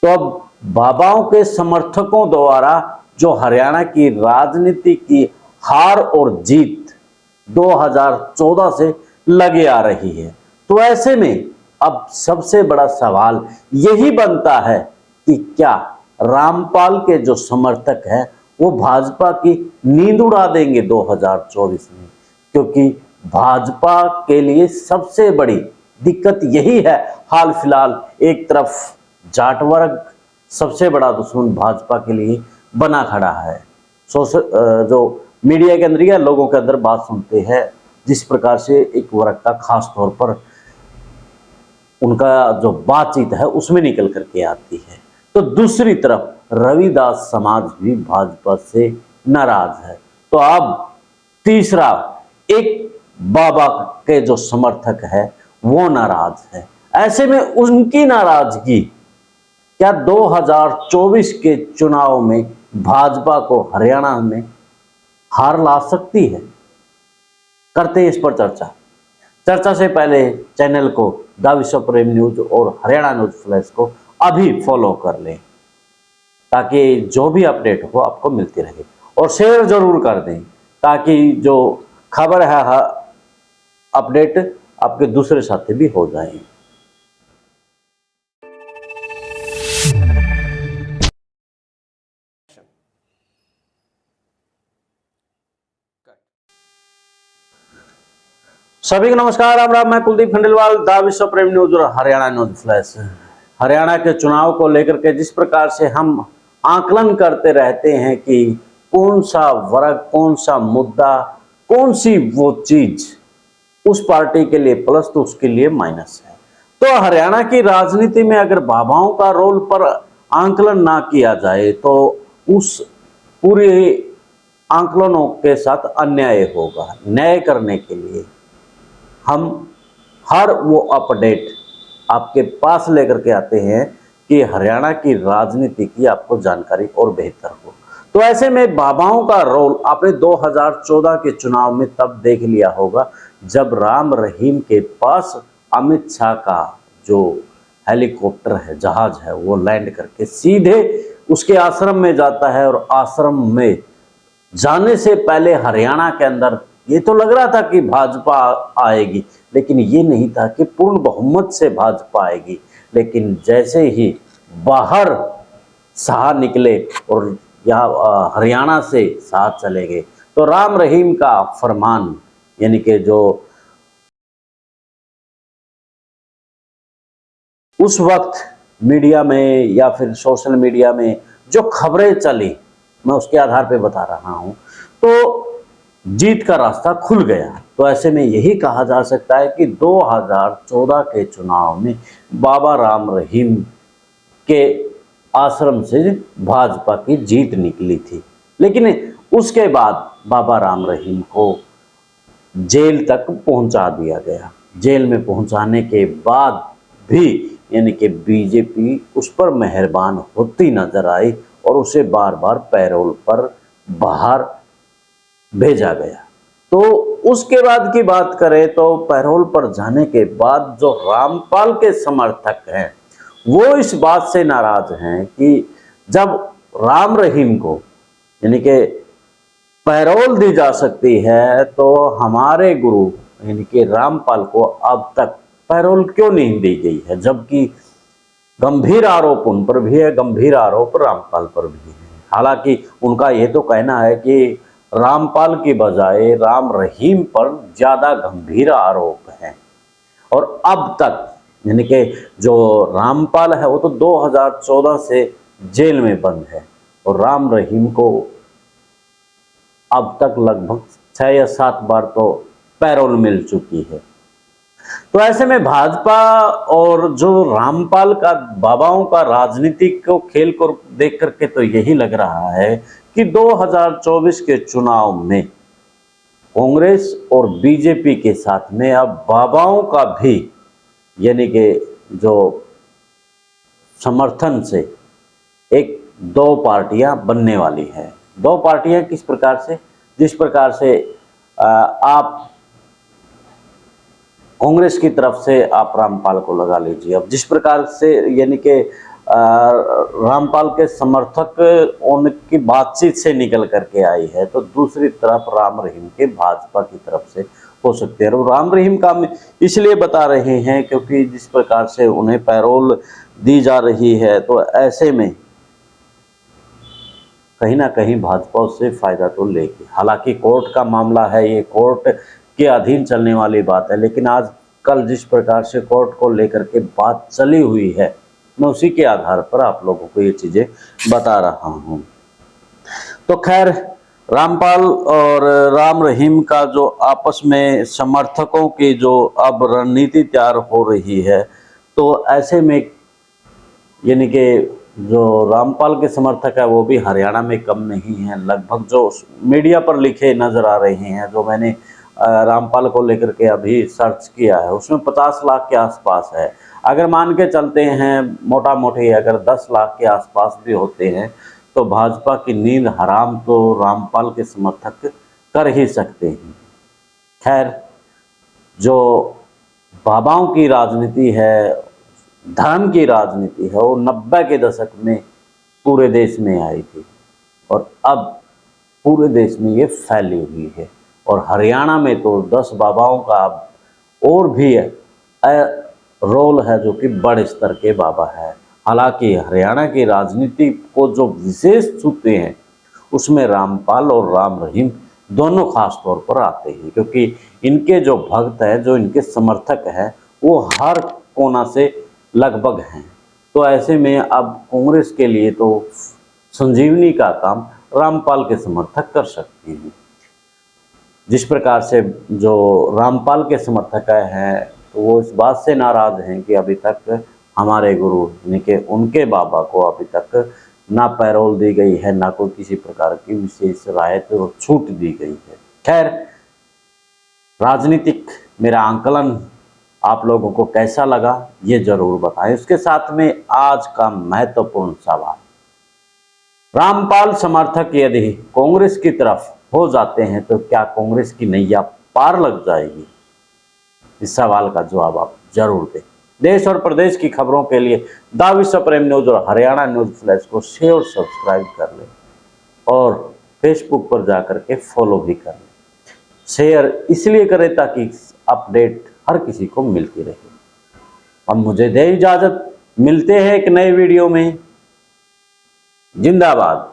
तो अब बाबाओं के समर्थकों द्वारा जो हरियाणा की राजनीति की हार और जीत 2014 से लगे आ रही है, तो ऐसे में अब सबसे बड़ा सवाल यही बनता है कि क्या रामपाल के जो समर्थक हैं वो भाजपा की नींद उड़ा देंगे 2024 में, क्योंकि भाजपा के लिए सबसे बड़ी दिक्कत यही है। हाल फिलहाल एक तरफ जाट वर्ग सबसे बड़ा दुश्मन भाजपा के लिए बना खड़ा है। जो मीडिया के अंदर या लोगों के अंदर बात सुनते हैं, जिस प्रकार से एक वर्ग का खास तौर पर उनका जो बातचीत है उसमें निकल करके आती है, तो दूसरी तरफ रविदास समाज भी भाजपा से नाराज है। तो अब तीसरा एक बाबा के जो समर्थक है वो नाराज है। ऐसे में उनकी नाराजगी क्या 2024 के चुनाव में भाजपा को हरियाणा में हार ला सकती है? करते हैं इस पर चर्चा से पहले चैनल को द विश्व प्रेम न्यूज और हरियाणा न्यूज फ्लैश को अभी फॉलो कर लें, ताकि जो भी अपडेट हो आपको मिलती रहे, और शेयर जरूर कर दें ताकि जो खबर है अपडेट आपके दूसरे साथी भी हो जाएं। सभी को नमस्कार, राम राम। मैं कुलदीप खंडेलवाल, द विश्व प्रेम न्यूज और हरियाणा न्यूज फ्लैश। हरियाणा के चुनाव को लेकर के जिस प्रकार से हम आकलन करते रहते हैं कि कौन सा वर्ग, कौन सा मुद्दा, कौन सी वो चीज उस पार्टी के लिए प्लस तो उसके लिए माइनस है, तो हरियाणा की राजनीति में अगर बाबाओं का रोल पर आंकलन ना किया जाए तो उस पूरे आंकलनों के साथ अन्याय होगा। न्याय करने के लिए हम हर वो अपडेट आपके पास लेकर के आते हैं कि हरियाणा की राजनीति की आपको जानकारी और बेहतर हो। तो ऐसे में बाबाओं का रोल आपने 2014 के चुनाव में तब देख लिया होगा जब राम रहीम के पास अमित शाह का जो हेलीकॉप्टर है, जहाज है, वो लैंड करके सीधे उसके आश्रम में जाता है, और आश्रम में जाने से पहले हरियाणा के अंदर ये तो लग रहा था कि भाजपा आएगी, लेकिन ये नहीं था कि पूर्ण बहुमत से भाजपा आएगी। लेकिन जैसे ही बाहर शाह निकले और यहाँ हरियाणा से शाह चले गए, तो राम रहीम का फरमान, यानी कि जो उस वक्त मीडिया में या फिर सोशल मीडिया में जो खबरें चली, मैं उसके आधार पे बता रहा हूं, तो जीत का रास्ता खुल गया। तो ऐसे में यही कहा जा सकता है कि 2014 के चुनाव में बाबा राम रहीम के आश्रम से भाजपा की जीत निकली थी, लेकिन उसके बाद बाबा राम रहीम को जेल तक पहुंचा दिया गया। जेल में पहुंचाने के बाद भी यानी कि बीजेपी उस पर मेहरबान होती नजर आई और उसे बार बार पैरोल पर बाहर भेजा गया। तो उसके बाद की बात करें तो पैरोल पर जाने के बाद जो रामपाल के समर्थक हैं वो इस बात से नाराज हैं कि जब राम रहीम को यानी कि पैरोल दी जा सकती है तो हमारे गुरु यानी कि रामपाल को अब तक पैरोल क्यों नहीं दी गई है, जबकि गंभीर आरोप उन पर भी है, गंभीर आरोप रामपाल पर भी है। हालांकि उनका ये तो कहना है कि रामपाल की बजाय राम रहीम पर ज्यादा गंभीर आरोप हैं, और अब तक यानी कि जो रामपाल है वो तो 2014 से जेल में बंद है, और राम रहीम को अब तक लगभग 6 या 7 बार तो पैरोल मिल चुकी है। तो ऐसे में भाजपा और जो रामपाल का बाबाओं का राजनीतिक को खेल को देख करके तो यही लग रहा है कि 2024 के चुनाव में कांग्रेस और बीजेपी के साथ में अब बाबाओं का भी यानी कि जो समर्थन से एक दो पार्टियां बनने वाली हैं। दो पार्टियां किस प्रकार से, जिस प्रकार से आप कांग्रेस की तरफ से आप रामपाल को लगा लीजिए, अब जिस प्रकार से यानी कि रामपाल के समर्थक उनकी बातचीत से निकल करके आई है, तो दूसरी तरफ राम रहीम के भाजपा की तरफ से हो सकते हैं। और राम रहीम का इसलिए बता रहे हैं क्योंकि जिस प्रकार से उन्हें पैरोल दी जा रही है, तो ऐसे में कहीं ना कहीं भाजपा उससे फायदा तो लेगी। हालांकि कोर्ट का मामला है, ये कोर्ट के अधीन चलने वाली बात है, लेकिन आज कल जिस प्रकार से कोर्ट को लेकर के बात चली हुई है, मैं उसी के आधार पर आप लोगों को ये चीजें बता रहा हूं। तो खैर, रामपाल और राम रहीम का जो आपस में समर्थकों की जो अब रणनीति तैयार हो रही है, तो ऐसे में यानी कि जो रामपाल के समर्थक है वो भी हरियाणा में कम नहीं है। लगभग जो मीडिया पर लिखे नजर आ रहे हैं, जो मैंने रामपाल को लेकर के अभी सर्च किया है, उसमें 50 लाख के आसपास है। अगर मान के चलते हैं मोटा मोटी, अगर 10 लाख के आसपास भी होते हैं तो भाजपा की नींद हराम तो रामपाल के समर्थक कर ही सकते हैं। खैर, जो बाबाओं की राजनीति है, धर्म की राजनीति है, वो 90 के दशक में पूरे देश में आई थी और अब पूरे देश में ये फैली हुई है। और हरियाणा में तो 10 बाबाओं का और भी रोल है, जो कि बड़े स्तर के बाबा है। हालांकि हरियाणा की राजनीति को जो विशेष छूते हैं, उसमें रामपाल और राम रहीम दोनों खास तौर पर आते हैं, क्योंकि इनके जो भक्त हैं, जो इनके समर्थक हैं, वो हर कोना से लगभग हैं। तो ऐसे में अब कांग्रेस के लिए तो संजीवनी का काम रामपाल के समर्थक कर सकते हैं। जिस प्रकार से जो रामपाल के समर्थक हैं, तो वो इस बात से नाराज हैं कि अभी तक हमारे गुरु यानी कि उनके बाबा को अभी तक ना पैरोल दी गई है, ना कोई किसी प्रकार की विशेष राहत और छूट दी गई है। खैर, राजनीतिक मेरा आंकलन आप लोगों को कैसा लगा ये जरूर बताएं। उसके साथ में आज का महत्वपूर्ण सवाल, रामपाल समर्थक यदि कांग्रेस की तरफ हो जाते हैं तो क्या कांग्रेस की नैया पार लग जाएगी? इस सवाल का जवाब आप जरूर दें। देश और प्रदेश की खबरों के लिए द विश्व प्रेम न्यूज और हरियाणा न्यूज फ्लैश को शेयर और सब्सक्राइब कर लें और फेसबुक पर जाकर के फॉलो भी कर लें। शेयर इसलिए करें ताकि अपडेट हर किसी को मिलती रहे। अब मुझे दे इजाजत, मिलते हैं एक नए वीडियो में। जिंदाबाद।